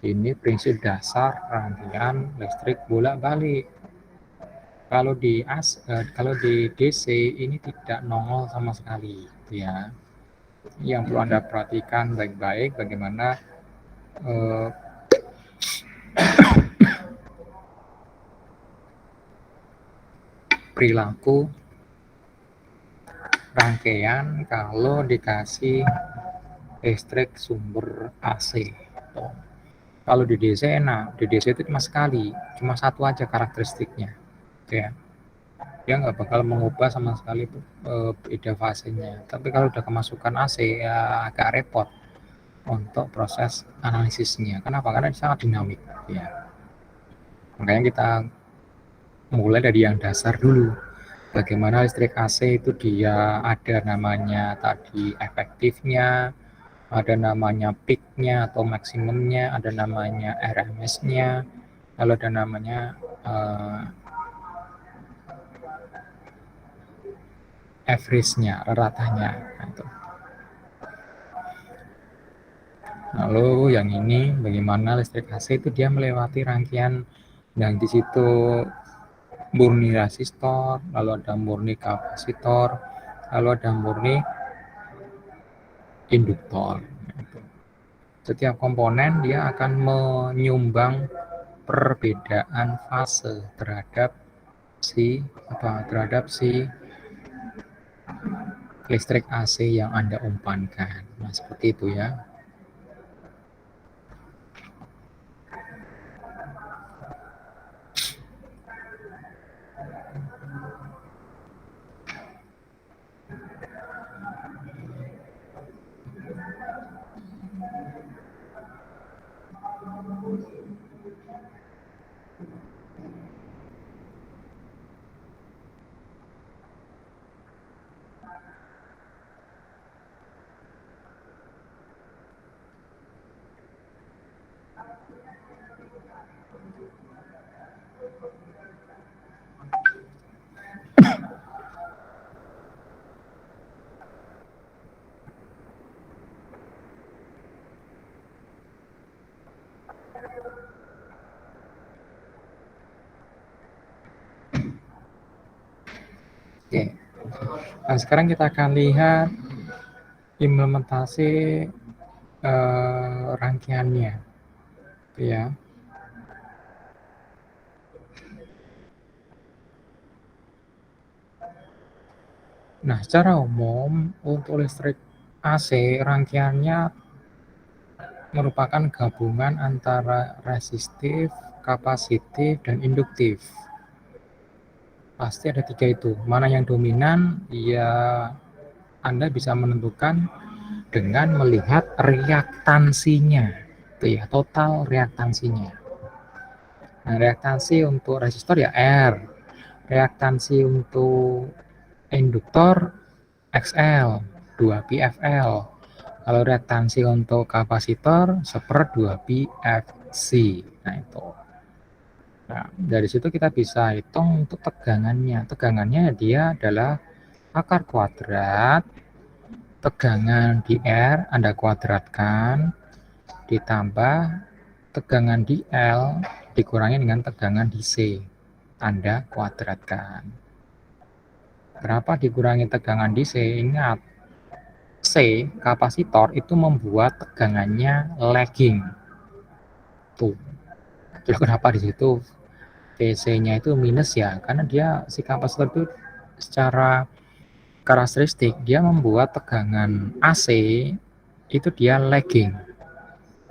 Ini prinsip dasar rangkaian listrik bolak-balik. Kalau di DC ini tidak nongol sama sekali, ya. Yang perlu Anda perhatikan baik-baik bagaimana perilaku rangkaian kalau dikasih listrik sumber AC. Kalau di DC enak, di DC itu cuma sekali, cuma satu aja karakteristiknya, ya. Dia nggak bakal mengubah sama sekali beda fasenya. Tapi kalau udah kemasukan AC ya agak repot untuk proses analisisnya. Kenapa? Karena sangat dinamik, ya. Makanya kita mulai dari yang dasar dulu. Bagaimana listrik AC itu dia ada namanya tadi efektifnya, ada namanya peak-nya atau maksimumnya, ada namanya RMS-nya, lalu ada namanya average-nya, ratanya. Lalu yang ini bagaimana listrik AC itu dia melewati rangkaian yang di situ murni resistor, lalu ada murni kapasitor, lalu ada murni induktor. Setiap komponen dia akan menyumbang perbedaan fase terhadap si listrik AC yang Anda umpankan. Nah, seperti itu ya. Oke. Nah, sekarang kita akan lihat implementasi rangkaiannya, ya. Nah, secara umum untuk listrik AC rangkaiannya merupakan gabungan antara resistif, kapasitif, dan induktif. Pasti ada tiga itu. Mana yang dominan, ya Anda bisa menentukan dengan melihat reaktansinya, itu ya, total reaktansinya. Nah, reaktansi untuk resistor ya R, reaktansi untuk induktor XL, 2πfL. Kalau reaktansi untuk kapasitor 1/2πfc. Nah, itu. Nah, dari situ kita bisa hitung untuk tegangannya. Tegangannya dia adalah akar kuadrat tegangan di R Anda kuadratkan ditambah tegangan di L dikurangi dengan tegangan di C Anda kuadratkan. Kenapa dikurangi tegangan di C? Ingat, C kapasitor itu membuat tegangannya lagging. Tuh. Jadi kenapa di situ VC-nya itu minus ya? Karena dia si kapasitor itu secara karakteristik dia membuat tegangan AC itu dia lagging.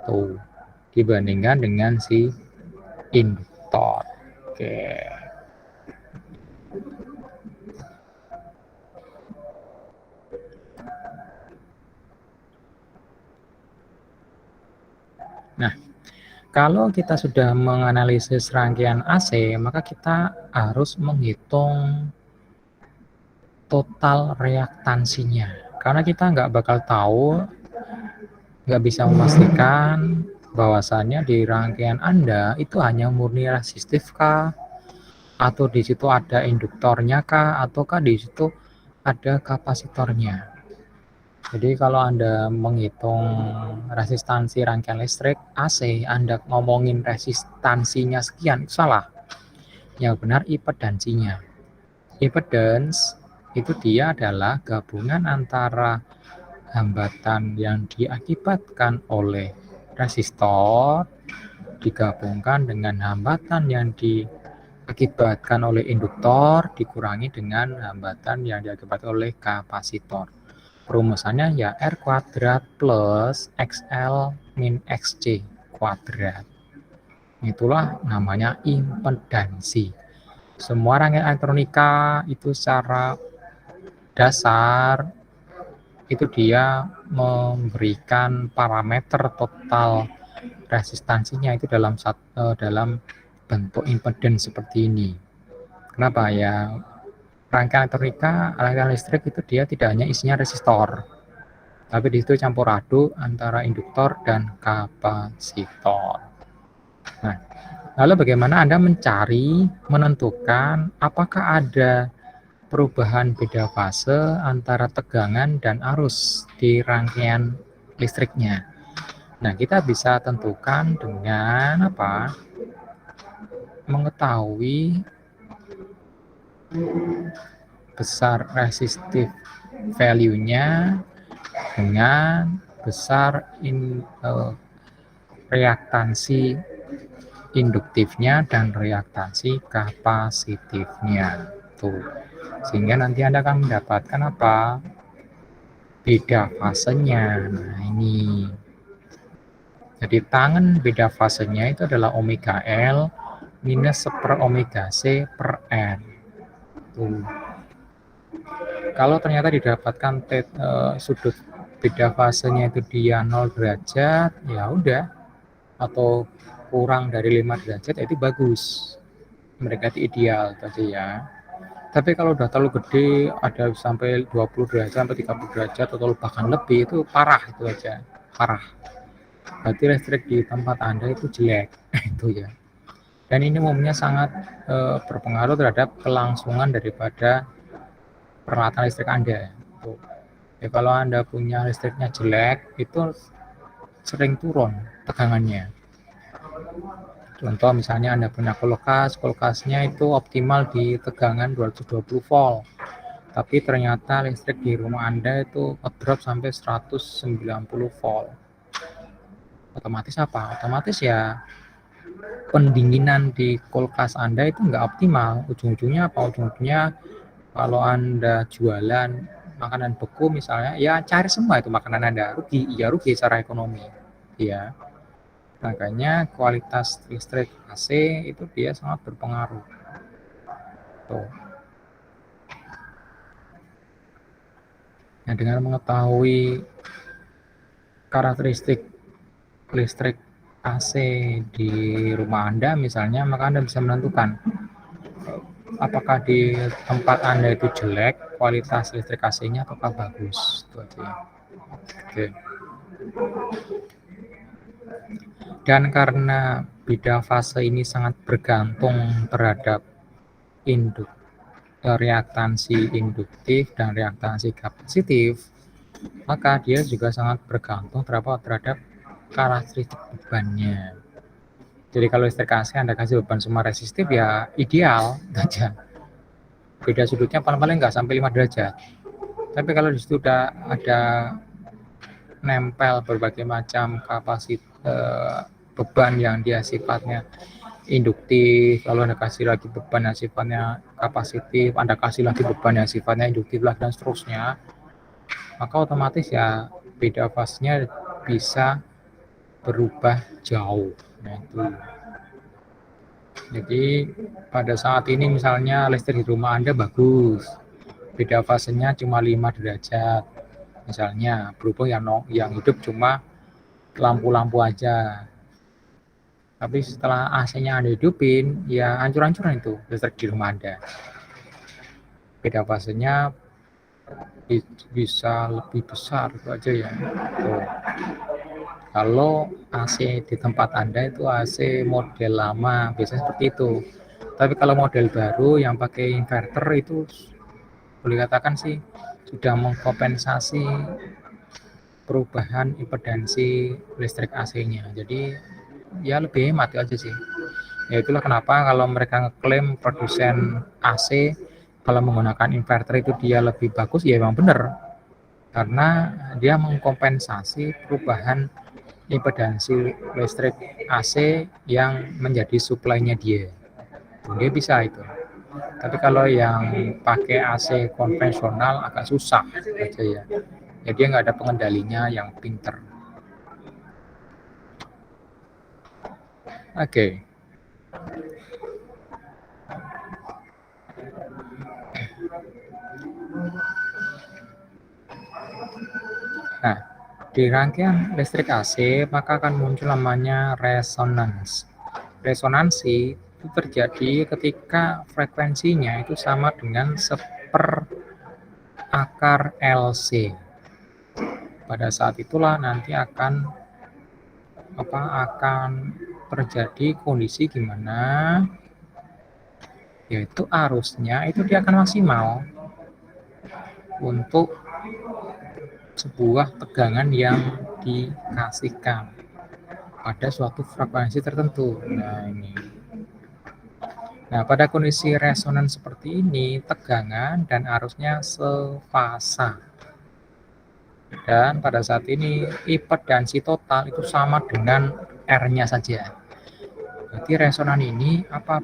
Tuh, dibandingkan dengan si induktor. Oke. Nah, kalau kita sudah menganalisis rangkaian AC, maka kita harus menghitung total reaktansinya. Karena kita nggak bakal tahu, nggak bisa memastikan bahwasannya di rangkaian Anda itu hanya murni resistif kah, atau di situ ada induktornya kah, ataukah di situ ada kapasitornya. Jadi kalau Anda menghitung resistansi rangkaian listrik AC, Anda ngomongin resistansinya sekian, salah. Yang benar impedansinya. Impedance itu dia adalah gabungan antara hambatan yang diakibatkan oleh resistor digabungkan dengan hambatan yang diakibatkan oleh induktor dikurangi dengan hambatan yang diakibatkan oleh kapasitor. Rumusannya ya R kuadrat plus XL min XC kuadrat. Itulah namanya impedansi. Semua rangkaian elektronika itu secara dasar itu dia memberikan parameter total resistansinya itu dalam bentuk impedans seperti ini. Kenapa ya? Rangkaian elektronika, rangkaian listrik itu dia tidak hanya isinya resistor, tapi di situ campur aduk antara induktor dan kapasitor. Nah, lalu bagaimana Anda menentukan apakah ada perubahan beda fase antara tegangan dan arus di rangkaian listriknya. Nah, kita bisa tentukan dengan apa? Mengetahui besar resistive value-nya dengan besar reaktansi induktifnya dan reaktansi kapasitifnya. Tuh. Sehingga nanti Anda akan mendapatkan apa? Beda fasenya. Nah, ini. Jadi tangan beda fasenya itu adalah omega L minus 1/, omega C per N. Tuh. Kalau ternyata didapatkan sudut beda fasenya itu dia 0 derajat, ya udah. Atau kurang dari 5 derajat, itu bagus. Mendekati ideal tadi ya. Tapi kalau udah terlalu gede, ada sampai 20 derajat, sampai 30 derajat, atau bahkan lebih, itu parah itu aja. Parah. Berarti listrik di tempat Anda itu jelek. Itu ya. Dan ini umumnya sangat berpengaruh terhadap kelangsungan daripada peralatan listrik Anda. Ya, kalau Anda punya listriknya jelek, itu sering turun tegangannya. Contoh misalnya Anda punya kulkasnya itu optimal di tegangan 220 volt. Tapi ternyata listrik di rumah Anda itu drop sampai 190 volt. Otomatis apa? Otomatis ya pendinginan di kulkas Anda itu nggak optimal. Ujung-ujungnya apa? Ujung-ujungnya kalau Anda jualan makanan beku misalnya, ya cari semua itu makanan Anda. Rugi secara ekonomi. Ya. Makanya kualitas listrik AC itu dia sangat berpengaruh. Tuh. Nah, dengan mengetahui karakteristik listrik AC di rumah Anda misalnya, maka Anda bisa menentukan apakah di tempat Anda itu jelek kualitas listrik AC-nya apakah bagus. Itu aja. Oke. Dan karena beda fase ini sangat bergantung terhadap reaktansi induktif dan reaktansi kapasitif, maka dia juga sangat bergantung terhadap karakteristik bebannya. Jadi kalau listrik AC Anda kasih beban semua resistif ya ideal saja. Beda sudutnya paling-paling nggak sampai 5 derajat. Tapi kalau di situ udah ada nempel berbagai macam beban yang dia sifatnya induktif, lalu Anda kasih lagi beban yang sifatnya kapasitif, Anda kasih lagi beban yang sifatnya induktif lagi dan seterusnya, maka otomatis ya beda fasenya bisa berubah jauh. Nah, itu. Jadi pada saat ini misalnya listrik di rumah Anda bagus, beda fasenya cuma 5 derajat, misalnya berhubung yang hidup cuma lampu-lampu aja. Tapi setelah AC-nya Anda hidupin, ya hancur-hancuran itu listrik di rumah Anda. Beda fasenya bisa lebih besar itu aja ya. Tuh. Kalau AC di tempat Anda itu AC model lama, biasanya seperti itu. Tapi kalau model baru yang pakai inverter itu boleh katakan sih sudah mengkompensasi perubahan impedansi listrik AC-nya. Jadi ya lebih hemat aja sih. Ya itulah kenapa kalau mereka ngeklaim produsen AC kalau menggunakan inverter itu dia lebih bagus, ya memang benar. Karena dia mengkompensasi perubahan impedansi listrik AC yang menjadi suplainya dia. Dia bisa itu. Tapi kalau yang pakai AC konvensional agak susah aja ya. Ya dia nggak ada pengendalinya yang pinter. Oke. Nah, di rangkaian listrik AC maka akan muncul namanya resonans. Resonansi itu terjadi ketika frekuensinya itu sama dengan akar LC. Pada saat itulah nanti akan terjadi kondisi gimana, yaitu arusnya itu dia akan maksimal untuk sebuah tegangan yang dikasihkan pada suatu frekuensi tertentu. Nah, pada kondisi resonans seperti ini, tegangan dan arusnya sefasa. Dan pada saat ini, impedansi total itu sama dengan R-nya saja. Berarti resonan ini apa?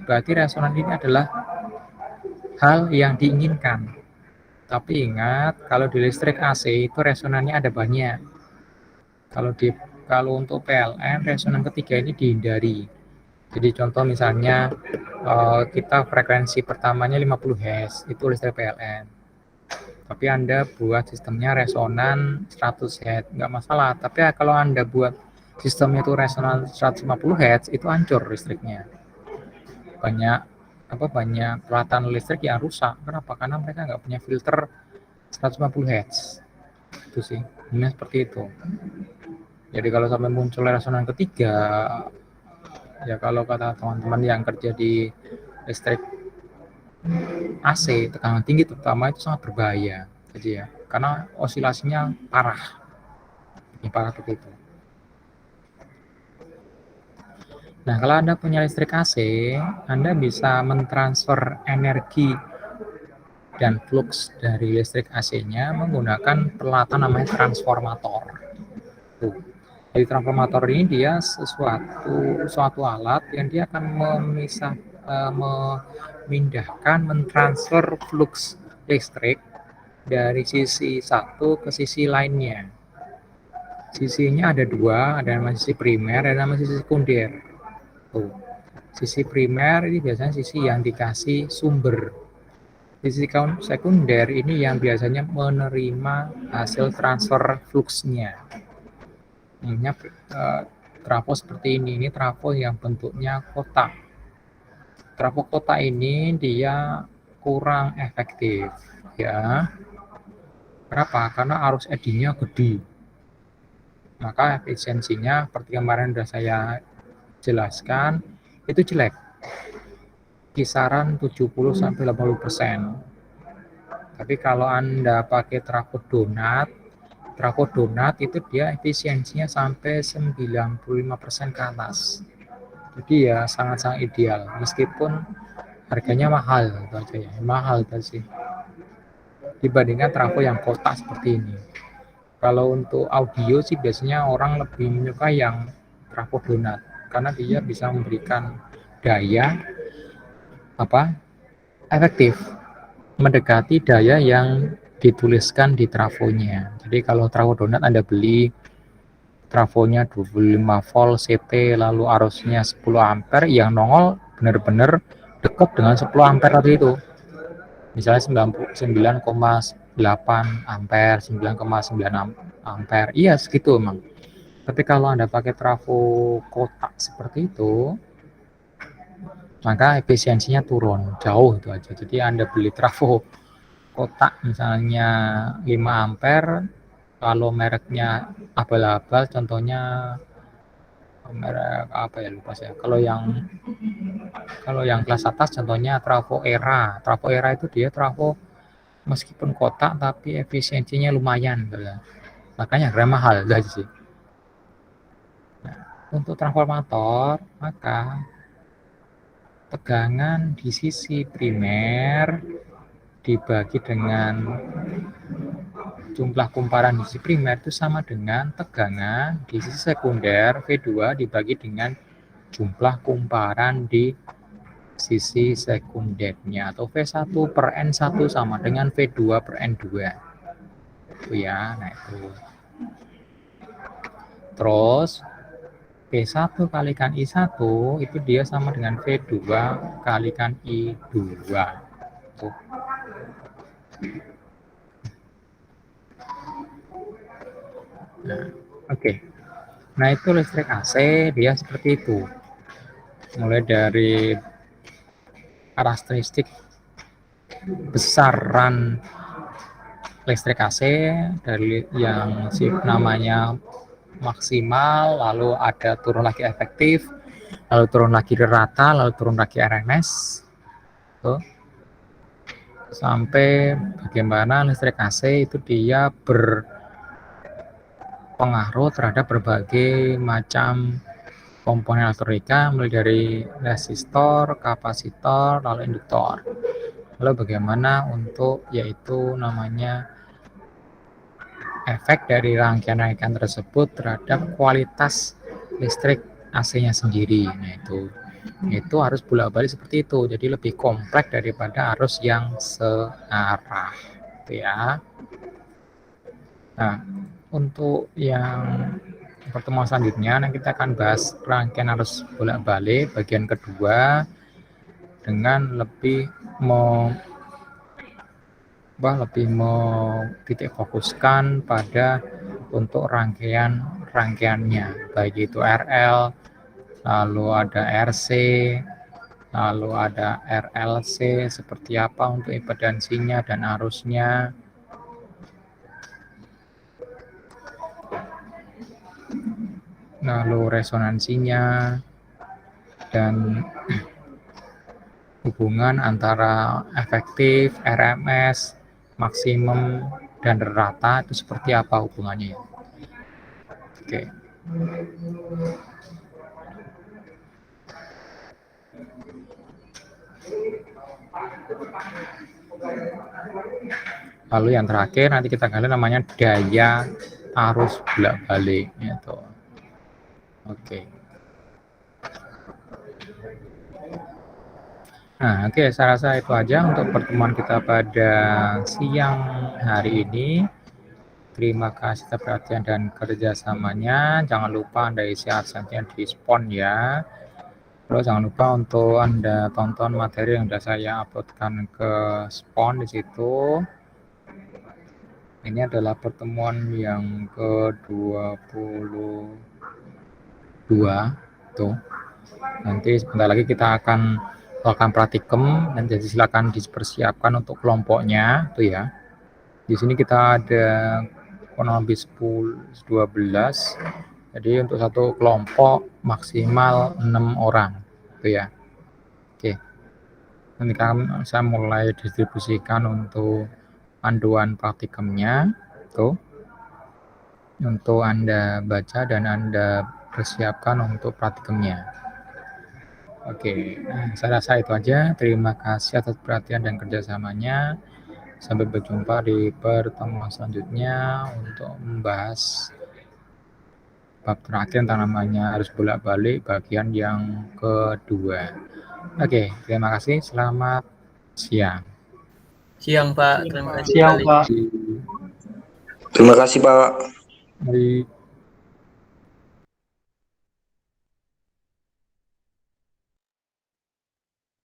Berarti resonan ini adalah hal yang diinginkan. Tapi ingat, kalau di listrik AC itu resonannya ada banyak. Kalau untuk PLN, resonan ketiga ini dihindari. Jadi contoh misalnya kita frekuensi pertamanya 50 Hz, itu listrik PLN. Tapi Anda buat sistemnya resonan 100 Hz, nggak masalah. Tapi kalau Anda buat sistemnya itu resonan 150 Hz, itu hancur listriknya. Banyak peralatan listrik yang rusak. Kenapa? Karena mereka nggak punya filter 150 Hz. Itu sih, ini seperti itu. Jadi kalau sampai muncul resonan ketiga, ya kalau kata teman-teman yang kerja di listrik AC tekanan tinggi terutama itu sangat berbahaya. Jadi ya, karena osilasinya parah. Ini parah begitu. Nah, kalau Anda punya listrik AC, Anda bisa mentransfer energi dan flux dari listrik AC-nya menggunakan peralatan namanya transformator. Tuh. Jadi transformator ini dia suatu alat yang dia akan memindahkan, mentransfer flux listrik dari sisi satu ke sisi lainnya. Sisinya ada dua, ada namanya sisi primer, ada namanya sisi sekunder. Tuh. Sisi primer ini biasanya sisi yang dikasih sumber. Sisi sekunder ini yang biasanya menerima hasil transfer fluxnya. Ini trafo seperti ini trafo yang bentuknya kotak. Trafo kotak ini dia kurang efektif ya. Kenapa? Karena arus eddy-nya gede. Maka efisiensinya seperti kemarin sudah saya jelaskan itu jelek. Kisaran 70-80%. Tapi kalau Anda pakai trafo donat itu dia efisiensinya sampai 95% ke atas. Jadi ya sangat-sangat ideal meskipun harganya mahal itu aja ya. Mahal sih dibandingkan trafo yang kotak seperti ini. Kalau untuk audio sih biasanya orang lebih menyukai yang trafo donat karena dia bisa memberikan daya efektif mendekati daya yang dituliskan di trafonya. Jadi kalau trafo donat Anda beli trafonya 25 volt CT lalu arusnya 10 ampere yang nongol benar-benar dekat dengan 10 ampere tadi itu. Misalnya 9,8 ampere, 9,9 ampere. Iya segitu emang. Tapi kalau Anda pakai trafo kotak seperti itu, maka efisiensinya turun jauh itu aja. Jadi Anda beli trafo kotak misalnya 5 ampere, kalau mereknya abal-abal contohnya merek apa ya, lupa saya. Kalau yang kelas atas contohnya trafo era. Trafo era itu dia trafo meskipun kotak tapi efisiensinya lumayan gitu ya. Makanya harga mahal gitu sih. Nah, untuk transformator maka tegangan di sisi primer dibagi dengan jumlah kumparan di sisi primer itu sama dengan tegangan di sisi sekunder V2 dibagi dengan jumlah kumparan di sisi sekundernya, atau V1 per N1 sama dengan V2 per N2 itu ya. Nah itu terus V1 kalikan I1 itu dia sama dengan V2 kalikan I2 tuh. Nah, oke. Nah, itu listrik AC dia seperti itu. Mulai dari karakteristik besaran listrik AC dari yang namanya maksimal, lalu ada turun lagi efektif, lalu turun lagi rata, lalu turun lagi RMS. Tuh. Sampai bagaimana listrik AC itu dia berpengaruh terhadap berbagai macam komponen elektronika, mulai dari resistor, kapasitor, lalu induktor. Lalu bagaimana untuk yaitu namanya efek dari rangkaian-rangkaian tersebut terhadap kualitas listrik AC-nya sendiri. Nah, itu harus bolak-balik seperti itu. Jadi lebih kompleks daripada arus yang searah. Itu ya. Nah, untuk yang pertemuan selanjutnya nanti kita akan bahas rangkaian arus bolak-balik bagian kedua dengan lebih titik fokuskan pada untuk rangkaiannya, baik itu RL, lalu ada RC, lalu ada RLC, seperti apa untuk impedansinya dan arusnya. Lalu resonansinya dan hubungan antara efektif, RMS, maksimum, dan rata itu seperti apa hubungannya ya. Oke. Lalu yang terakhir nanti kita gali namanya daya arus bolak-balik gitu. Oke. Nah, oke, saya rasa itu aja untuk pertemuan kita pada siang hari ini. Terima kasih atas perhatian dan kerjasamanya. Jangan lupa Anda isi absennya di spon ya. Terus jangan lupa untuk Anda tonton materi yang sudah saya uploadkan ke spon di situ. Ini adalah pertemuan yang ke-22 tuh. Nanti sebentar lagi kita akan melakukan praktikum dan jadi silakan dipersiapkan untuk kelompoknya tuh ya. Di sini kita ada kurang lebih 12. Jadi untuk satu kelompok maksimal 6 orang tuh ya. Oke. Nanti saya mulai distribusikan untuk panduan praktikumnya tuh. Untuk Anda baca dan Anda persiapkan untuk praktikumnya. Oke, saya rasa itu aja. Terima kasih atas perhatian dan kerjasamanya. Sampai berjumpa di pertemuan selanjutnya untuk membahas bab terakhir tentang namanya arus bolak-balik bagian yang kedua. Oke, terima kasih. Selamat siang. Siang Pak, terima kasih. Siang Pak. Terima kasih Pak. Mari.